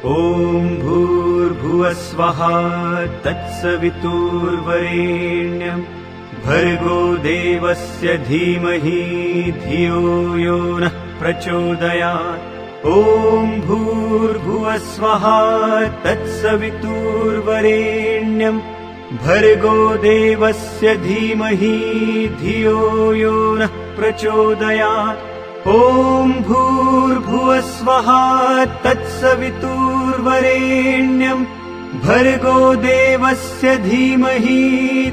ॐ भूर्भुवस्वः तत्सवितुर्वरेण्यं भर्गो देवस्य धीमहि धियो यो नः प्रचोदयात्। ॐ भूर्भुवस्वः तत्सवितुर्वरेण्यं भर्गो देवस्य धीमहि धियो यो नः प्रचोदयात्। ॐ भूर्भुवस्वः तत्सवितुर्वरेण्यं भर्गो देवस्य धीमहि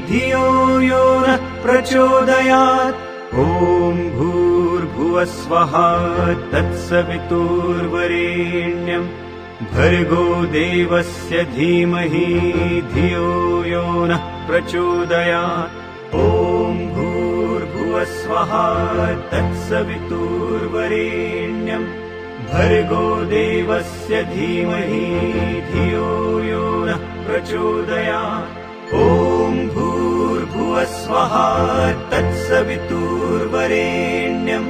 धियो यो नः प्रचोदयात्। ॐ भूर्भुवस्वः तत्सवितुर्वरेण्यं भर्गो देवस्य धीमहि धियो यो नः प्रचोदयात्। ॐ भूर्भुवस्वः तत्सवितुर्वरेण्यं भर्गो देवस्य धीमहि धियो यो नः प्रचोदयात्। ॐ भूर्भुवस्वः तत्सवितुर्वरेण्यं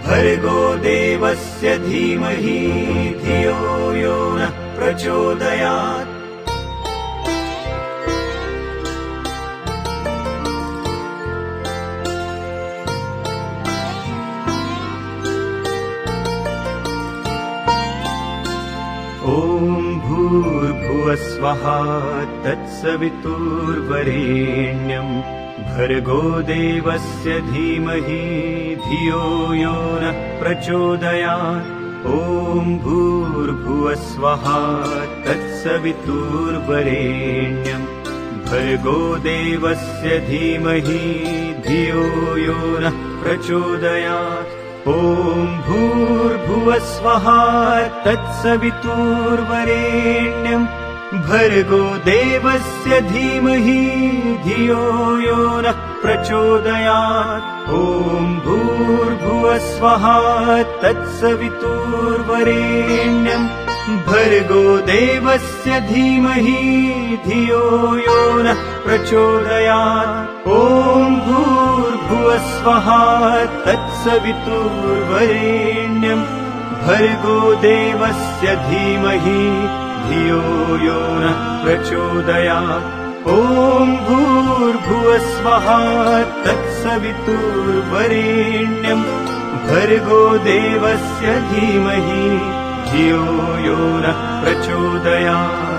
भर्गो देवस्य धीमहि धियो यो नः प्रचोदयात्। ॐ भूर्भुवस्वः तत्सवितुर्वरेण्यं भर्गो देवस्य धीमहि धियो यो नः प्रचोदयात्। ॐ भूर्भुवस्वः तत्सवितुर्वरेण्यं भर्गो देवस्य धीमहि धियो यो नः प्रचोदयात्। ॐ भूर्भुवस्वः तत्सवितुर्वरेण्यं भर्गो देवस्य धीमहि धियो यो नः प्रचोदयात्। ॐ भूर्भुवस्वः तत्सवितुर्वरेण्यं भर्गो देवस्य धीमहि धियो यो नः प्रचोदयात्। ॐ भूर्भुवस्वः तत्सवितुर्वरेण्यं भर्गो देवस्य धीमहि धियो यो नः प्रचोदयात्। ॐ भूर्भुवस्वः तत्सवितुर्वरेण्यं भर्गो देवस्य धीमहि धियो यो नः प्रचोदयात्।